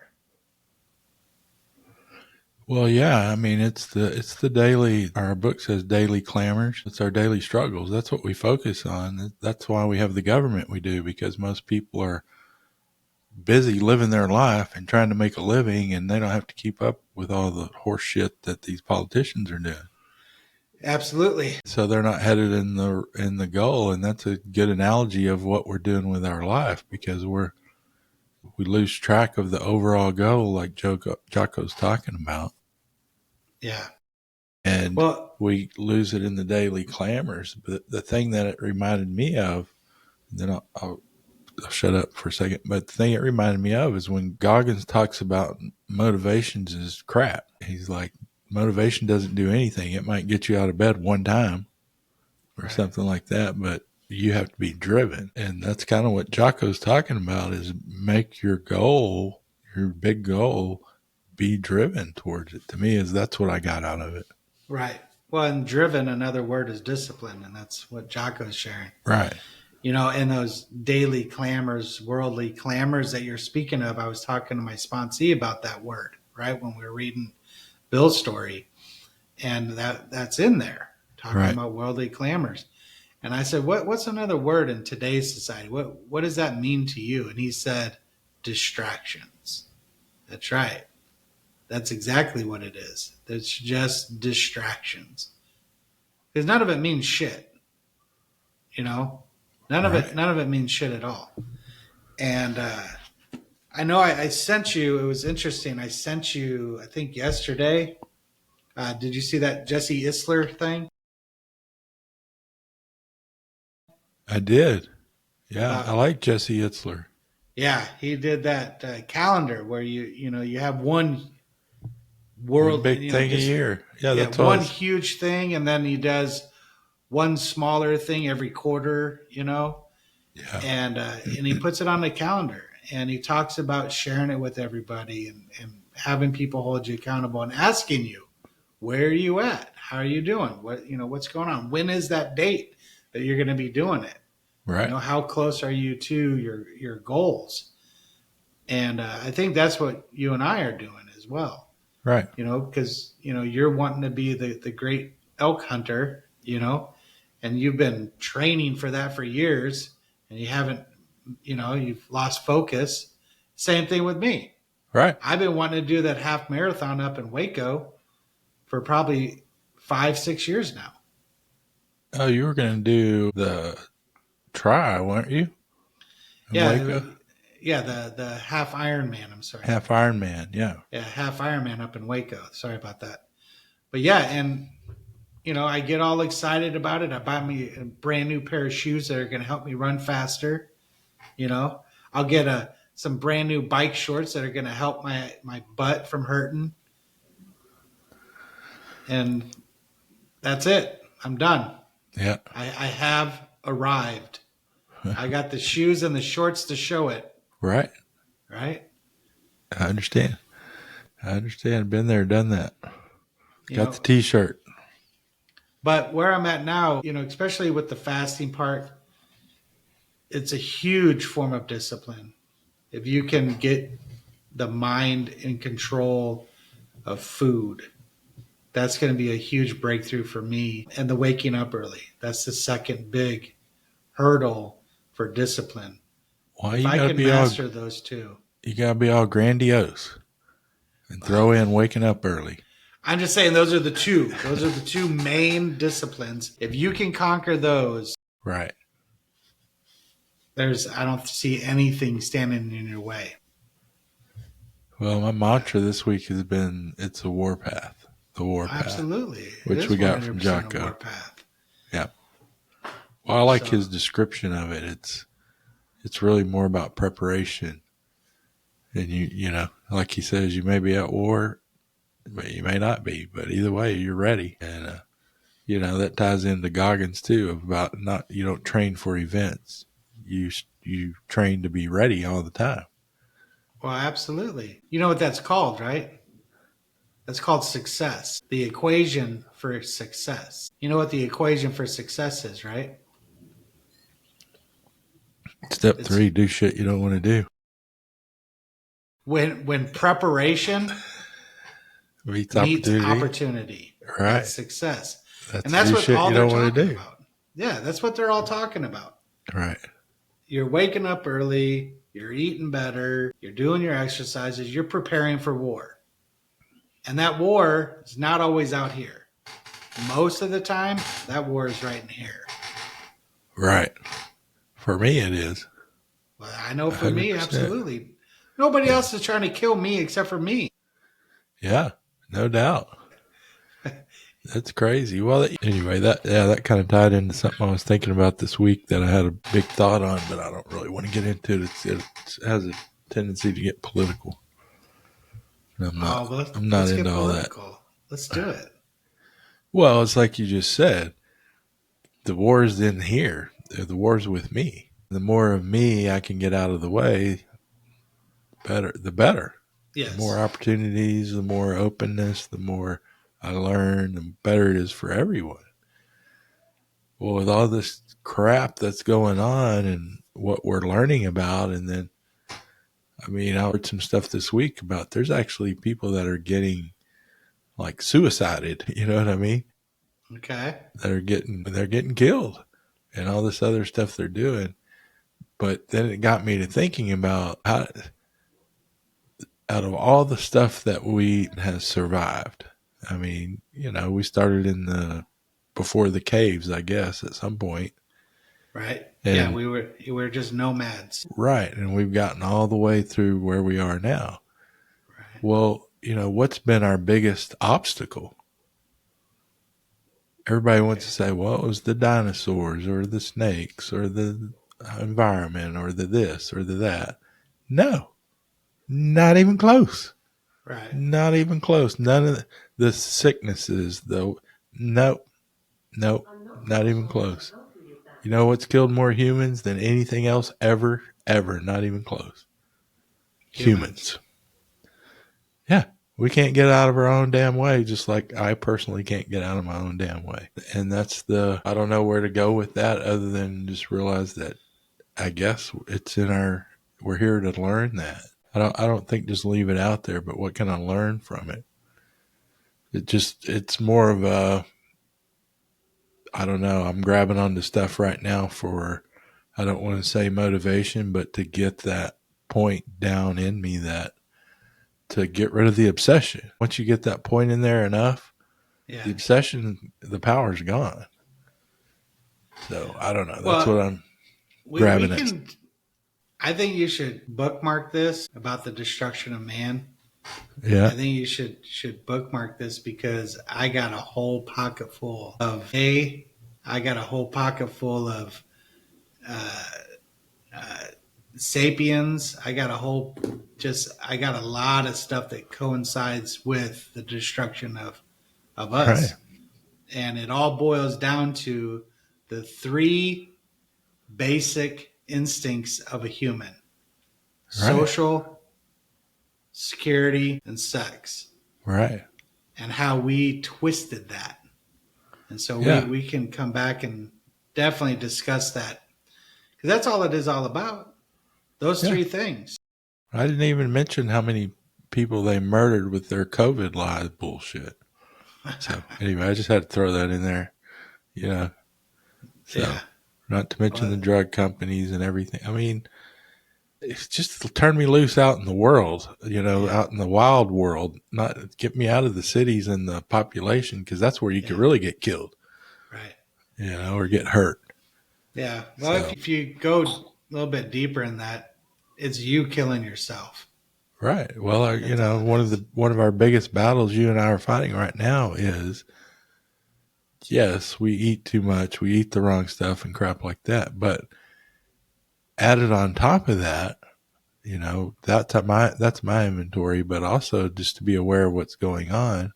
Well, yeah, I mean, it's the daily, our book says daily clamors. It's our daily struggles. That's what we focus on. That's why we have the government we do, because most people are busy living their life and trying to make a living, and they don't have to keep up with all the horse shit that these politicians are doing. Absolutely. So they're not headed in the goal, and that's a good analogy of what we're doing with our life, because we lose track of the overall goal, like Jocko's talking about. Yeah. And we lose it in the daily clamors. But the thing that it reminded me of, then I'll shut up for a second, but the thing it reminded me of is when Goggins talks about motivations is crap. He's like, motivation doesn't do anything. It might get you out of bed one time, or Right. something like that, but you have to be driven. And that's kind of what Jocko's talking about, is make your goal, your big goal, be driven towards it. To me, is that's what I got out of it. Right. Well, and driven, another word is discipline, and that's what Jocko's sharing. Right. You know, in those daily clamors, worldly clamors that you're speaking of, I was talking to my sponsee about that word, right? When we were reading Bill's story, and that's in there, talking Right. about worldly clamors. And I said, what's another word in today's society? What does that mean to you? And he said, distractions. That's right. That's exactly what it is. It's just distractions. Because none of it means shit. You know? None of it means shit at all. And I know I sent you, it was interesting. I sent you, I think yesterday. Did you see that Jesse Isler thing? I did. Yeah, I About, like Jesse Itzler. yeah, he did that calendar where you have one One world, big thing a year. Yeah, yeah, that's one what huge thing, and then he does one smaller thing every quarter, yeah. and he puts it on the calendar, and he talks about sharing it with everybody, and having people hold you accountable and asking you, where are you at? How are you doing? What's going on? When is that date that you're going to be doing it? Right. How close are you to your goals? And I think that's what you and I are doing as well. Right. Because you're wanting to be the great elk hunter, and you've been training for that for years, and you haven't, you've lost focus. Same thing with me. Right. I've been wanting to do that half marathon up in Waco for probably 5-6 years now. Oh, you were going to do the try, weren't you? In Yeah, Waco? the half Ironman. I'm sorry. Half Ironman. Yeah. Yeah, half Ironman up in Waco. Sorry about that. But yeah, and I get all excited about it. I buy me a brand new pair of shoes that are going to help me run faster. I'll get some brand new bike shorts that are going to help my butt from hurting. And that's it. I'm done. Yeah. I have arrived. I got the shoes and the shorts to show it. Right. Right? I understand. Been there, done that. You Got know, the T-shirt. But where I'm at now, especially with the fasting part, it's a huge form of discipline. If you can get the mind in control of food, that's going to be a huge breakthrough for me. And the waking up early, that's the second big hurdle for discipline. Why If you I gotta can be master those two. You gotta be all grandiose and throw in waking up early. I'm just saying those are the two. Those are the two main disciplines. If you can conquer those, Right. I don't see anything standing in your way. Well, my mantra this week has been, it's a warpath. The warpath. Absolutely. Which we got from 100% a Jocko. warpath. Yeah. Well, I like his description of it. It's really more about preparation. And you know, like he says, you may be at war, but you may not be. But either way, you're ready. And that ties into Goggins too, about you don't train for events. You train to be ready all the time. Well, absolutely. You know what that's called, right? That's called success. The equation for success. You know what the equation for success is, right? Step 3, do shit you don't want to do. When preparation meets opportunity. Right. That's success. And that's what all they're talking do. about. Yeah, that's what they're all talking about. Right. You're waking up early, you're eating better, you're doing your exercises, you're preparing for war. And that war is not always out here. Most of the time, that war is right in here. Right. For me, it is. Well, I know for 100%. Me, absolutely. Nobody else is trying to kill me except for me. Yeah, no doubt. That's crazy. Well, anyway, that kind of tied into something I was thinking about this week that I had a big thought on, but I don't really want to get into it. It has a tendency to get political. And I'm not into all that. Let's do it. Well, it's like you just said. The war's in here. The war's with me. The more of me I can get out of the way, the better. Yes. The more opportunities, the more openness, the more I learn, the better it is for everyone. Well, with all this crap that's going on and what we're learning about, and then, I mean, I heard some stuff this week about there's actually people that are getting like suicided, you know what I mean? Okay. They're getting killed and all this other stuff they're doing. But then it got me to thinking about how, out of all the stuff that we has survived, I mean, you know, we started before the caves, I guess, at some point. Right. And, yeah, we were just nomads. Right. And we've gotten all the way through where we are now. Right. Well, you know, what's been our biggest obstacle? Everybody wants to say, well, it was the dinosaurs or the snakes or the environment or the this or the that. No, not even close. Right. Not even close. None of the sicknesses, though. Nope. Not even close. You know what's killed more humans than anything else ever? Not even close. Humans. Yeah. We can't get out of our own damn way, just like I personally can't get out of my own damn way. And that's I don't know where to go with that other than just realize that I guess it's we're here to learn that. I don't think just leave it out there, but what can I learn from it? It's more of I don't know. I'm grabbing onto stuff right now for, I don't want to say motivation, but to get that point down in me to get rid of the obsession. Once you get that point in there enough, the obsession, the power's gone. So I don't know. That's what I'm grabbing at. I think you should bookmark this about the destruction of man. Yeah. I think you should bookmark this because I got a whole pocket full of Sapiens. I got a lot of stuff that coincides with the destruction of us. Right. And it all boils down to the 3 basic instincts of a human. Right. Social, security, and sex. Right. And how we twisted that. And so we can come back and definitely discuss that. Because that's all it is all about. Those 3 things. I didn't even mention how many people they murdered with their COVID lies bullshit. So anyway, I just had to throw that in there. You know. So, not to mention the drug companies and everything. I mean, it's just turn me loose out in the world, you know, out in the wild world, not get me out of the cities and the population, because that's where you could really get killed. Right. You know, or get hurt. Yeah. Well, if you go a little bit deeper in that, it's you killing yourself. Right. Well, you know, one of our biggest battles you and I are fighting right now is, yes, we eat too much, we eat the wrong stuff and crap like that. But added on top of that, you know, that's my inventory. But also just to be aware of what's going on.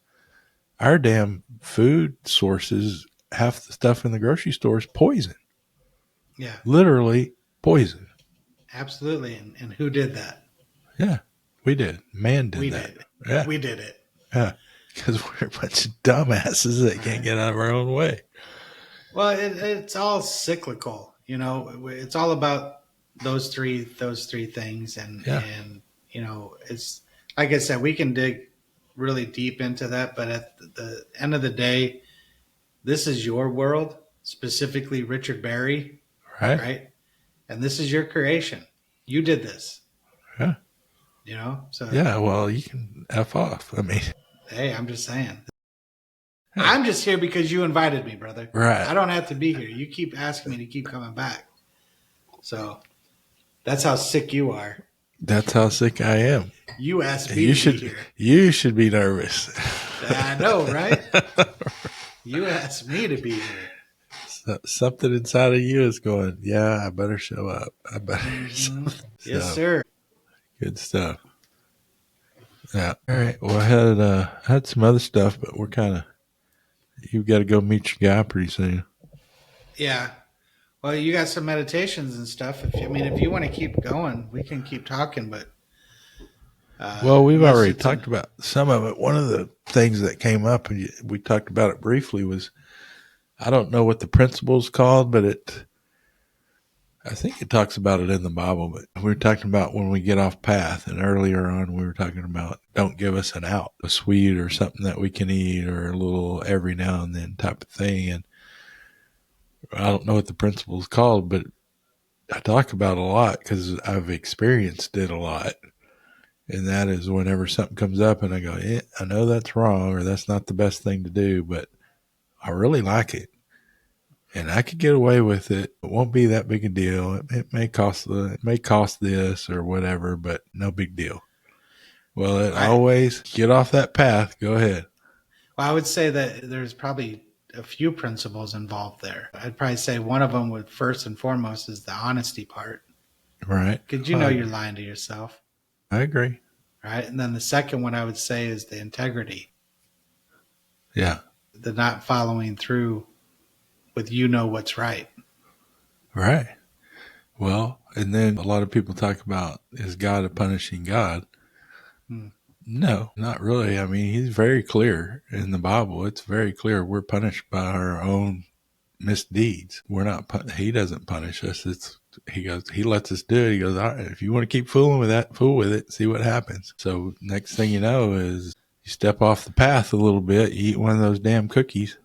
Our damn food sources, half the stuff in the grocery store is poison. Yeah. Literally poison. Absolutely. And who did that? Yeah, we did. Man did that. Yeah. We did it. Yeah. Because we're a bunch of dumbasses that can't get out of our own way. Well, it's all cyclical. You know, it's all about those three things. And you know, it's like I said, we can dig really deep into that. But at the end of the day, this is your world, specifically Richard Berry. Right. And this is your creation. You did this. Yeah. You know, so. Yeah, well, you can F off. I mean. Hey, I'm just saying. Hey. I'm just here because you invited me, brother. Right. I don't have to be here. You keep asking me to keep coming back. So that's how sick you are. That's how sick I am. You asked me to be here. You should be nervous. I know, right? You asked me to be here. So, something inside of you is going, yeah, I better show up. I better. Mm-hmm. Yes, sir. Good stuff. Yeah. All right. Well, I had some other stuff, but you've got to go meet your guy pretty soon. Yeah. Well, you got some meditations and stuff. If you want to keep going, we can keep talking. But Well, we've unless already it's an talked about some of it. One of the things that came up, and we talked about it briefly, was I don't know what the principle's called, but I think it talks about it in the Bible. But we were talking about when we get off path, and earlier on we were talking about don't give us an out, a sweet or something that we can eat, or a little every now and then type of thing. And I don't know what the principle's called, but I talk about it a lot because I've experienced it a lot. And that is whenever something comes up and I go, yeah, I know that's wrong or that's not the best thing to do, but I really like it and I could get away with it. It won't be that big a deal. It may cost this or whatever, but no big deal. Well, it I always get off that path. Go ahead. well, I would say that there's probably a few principles involved there. I'd probably say one of them would first and foremost is the honesty part. Right. Because you know you're lying to yourself, I agree. right? And then the second one I would say is the integrity, Yeah. the not following through with what's right. Right. Well, and then a lot of people talk about is God a punishing God? Hmm. No, not really. I mean, he's very clear in the Bible. It's very clear we're punished by our own misdeeds. We're not. He doesn't punish us. He lets us do it. He goes, all right, if you want to keep fooling with that, fool with it. See what happens. So next thing you know is you step off the path a little bit. You eat one of those damn cookies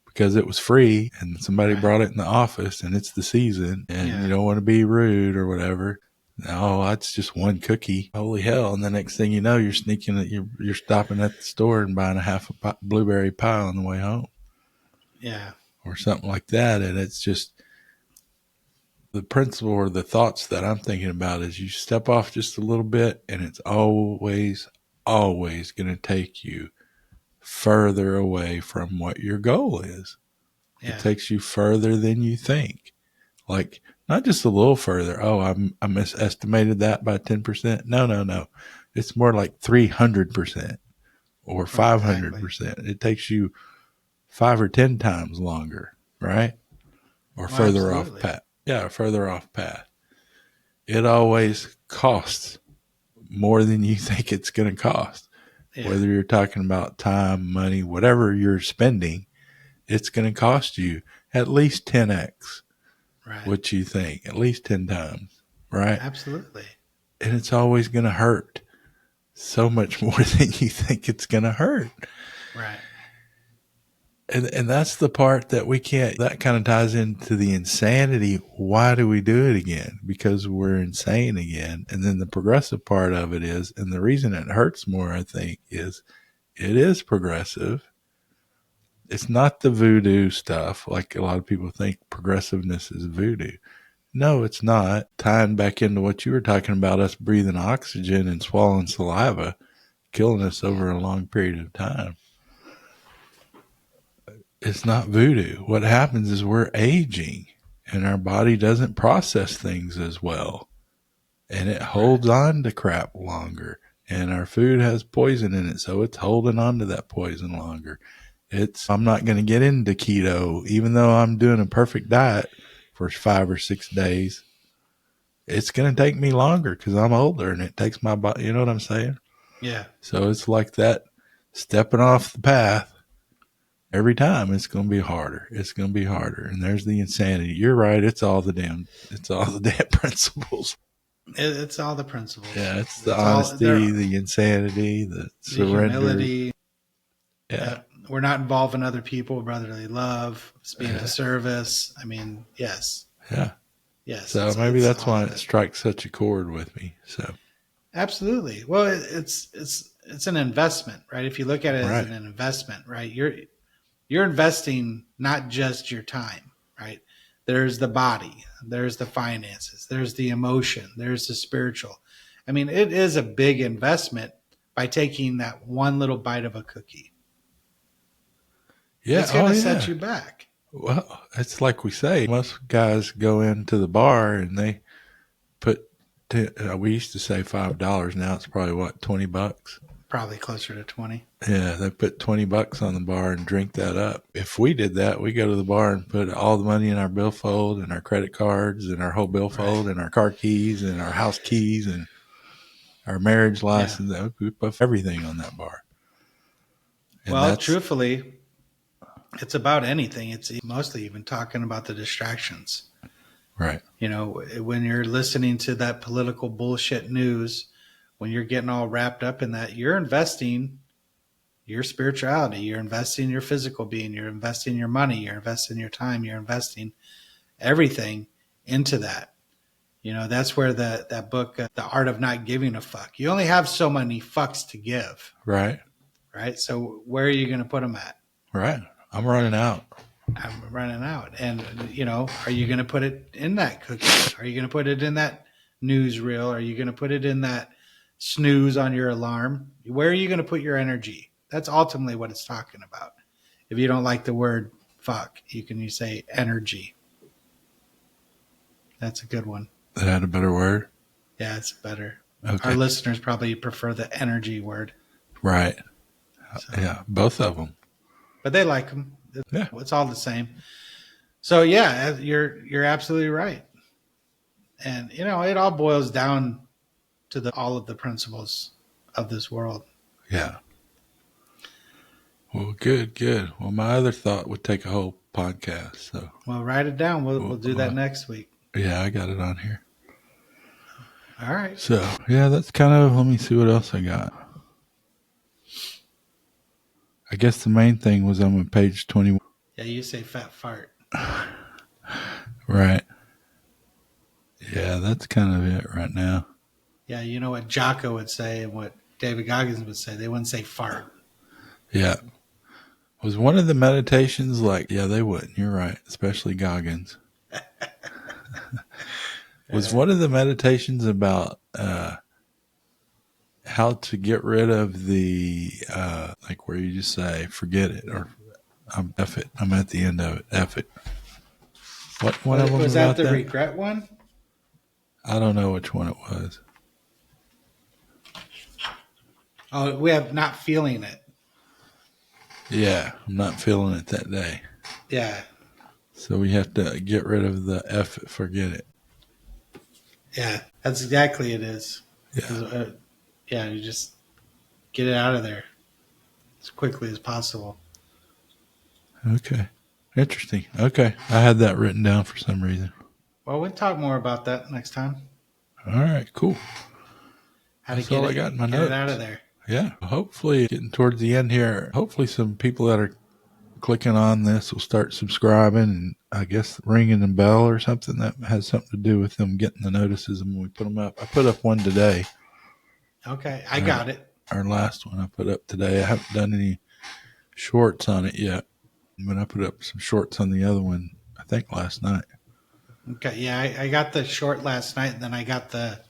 because it was free and somebody Right. brought it in the office and it's the season and Yeah. you don't want to be rude or whatever. No, that's just one cookie. Holy hell. And the next thing you know, you're sneaking it. You're stopping at the store and buying a half a blueberry pie on the way home Yeah. or something like that. And it's just the principle or the thoughts that I'm thinking about is you step off just a little bit and it's always going to take you further away from what your goal is. Yeah. It takes you further than you think. Like, not just a little further. Oh, I misestimated that by 10%. No. It's more like 300% or 500%. It takes you 5 or 10 times longer, right? Or further off path. Yeah, further off path. It always costs more than you think it's going to cost. Yeah. Whether you're talking about time, money, whatever you're spending, it's going to cost you at least 10x. Right. What you think, at least 10 times, right? Absolutely. And it's always going to hurt so much more than you think it's going to hurt. Right. And that's the part that we can't, that kind of ties into the insanity. Why do we do it again? Because we're insane again. And then the progressive part of it is, and the reason it hurts more, I think, is it is progressive. It's not the voodoo stuff. Like a lot of people think progressiveness is voodoo. No, it's not. Tying back into what you were talking about, us breathing oxygen and swallowing saliva, killing us over a long period of time. It's not voodoo. What happens is we're aging and our body doesn't process things as well. And it holds on to crap longer. And our food has poison in it, so it's holding on to that poison longer. I'm not going to get into keto, even though I'm doing a perfect diet for 5 or 6 days. It's going to take me longer because I'm older and it takes my body. You know what I'm saying? Yeah. So it's like that stepping off the path. Every time it's going to be harder. It's going to be harder. And there's the insanity. You're right. It's all the damn principles. It's all the principles. Yeah. It's the honesty, the insanity, the surrender. Humility. Yeah. We're not involving other people, brotherly love, being of service. I mean, yes. Yeah. Yes. So maybe that's why it strikes such a chord with me. So absolutely. Well, it's an investment, right? If you look at it as an investment, right? You're investing not just your time, right? There's the body, there's the finances, there's the emotion, there's the spiritual. I mean, it is a big investment by taking that one little bite of a cookie. Yeah, it's going to set you back. Well, it's like we say, most guys go into the bar and they put, we used to say $5. Now it's probably what, $20? Probably closer to 20. Yeah, they put $20 on the bar and drink that up. If we did that, we go to the bar and put all the money in our billfold and our credit cards and our whole billfold and our car keys and our house keys and our marriage license. Yeah. We put everything on that bar. And well, truthfully, it's about anything. It's mostly even talking about the distractions. Right. You know, when you're listening to that political bullshit news, when you're getting all wrapped up in that, you're investing your spirituality, you're investing your physical being, you're investing your money, you're investing your time, you're investing everything into that. You know, that's where that book, The Art of Not Giving a Fuck, you only have so many fucks to give. Right. Right. So where are you going to put them at? Right. I'm running out. And, you know, are you going to put it in that cookie? Are you going to put it in that newsreel? Are you going to put it in that snooze on your alarm? Where are you going to put your energy? That's ultimately what it's talking about. If you don't like the word fuck, you say energy. That's a good one. That had a better word? Yeah, it's better. Okay. Our listeners probably prefer the energy word. Right. So, yeah, both of them. But they like them. Yeah. It's all the same. So, yeah, you're absolutely right. And, you know, it all boils down to all of the principles of this world. Yeah. Well, good. Well, my other thought would take a whole podcast. So, well, write it down. We'll do that next week. Yeah, I got it on here. All right. So, yeah, that's kind of, let me see what else I got. I guess the main thing was I'm on page 21. Yeah, you say fat fart. Right. Yeah, that's kind of it right now. Yeah, you know what Jocko would say and what David Goggins would say. They wouldn't say fart. Yeah. Was one of the meditations like, yeah, they wouldn't. You're right, especially Goggins. Was one of the meditations about how to get rid of the, like where you just say, forget it, or F it. I'm at the end of it. F it. What one of them was that the regret one? I don't know which one it was. Oh, we have not feeling it. Yeah, I'm not feeling it that day. Yeah. So we have to get rid of the F it, forget it. Yeah, that's exactly it is. Yeah. Yeah, you just get it out of there as quickly as possible. Okay. Interesting. Okay. I had that written down for some reason. Well, we'll talk more about that next time. All right, cool. That's all I got in my notes. Get it out of there. Yeah. Hopefully, getting towards the end here, hopefully some people that are clicking on this will start subscribing and I guess ringing the bell or something that has something to do with them getting the notices when we put them up. I put up one today. Okay, I got it. Our last one I put up today. I haven't done any shorts on it yet, but I put up some shorts on the other one, I think last night. Okay, yeah, I got the short last night, and then I got the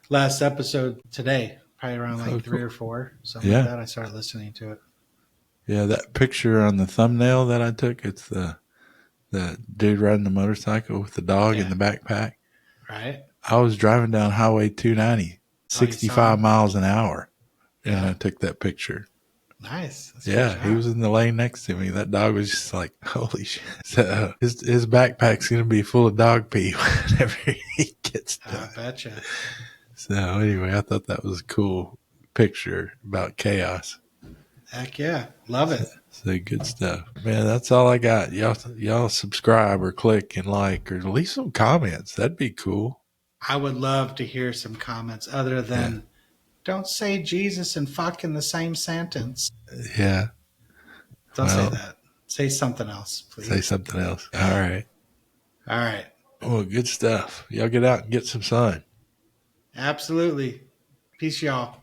last episode today, probably around like 3 or 4, something like that. I started listening to it. Yeah, that picture on the thumbnail that I took, it's the dude riding the motorcycle with the dog in the backpack. Right. I was driving down Highway 290, 65 miles an hour, and I took that picture. Nice. That's he was in the lane next to me. That dog was just like, holy shit. So his backpack's going to be full of dog pee whenever he gets done. I betcha. So anyway, I thought that was a cool picture about chaos. Heck yeah. Love it. So good stuff. Man, that's all I got. Y'all subscribe or click and like or leave some comments. That'd be cool. I would love to hear some comments other than don't say Jesus and fuck in the same sentence. Yeah. Don't say that. Say something else, please. Say something else. All right. All right. Well, good stuff. Y'all get out and get some sun. Absolutely. Peace, y'all.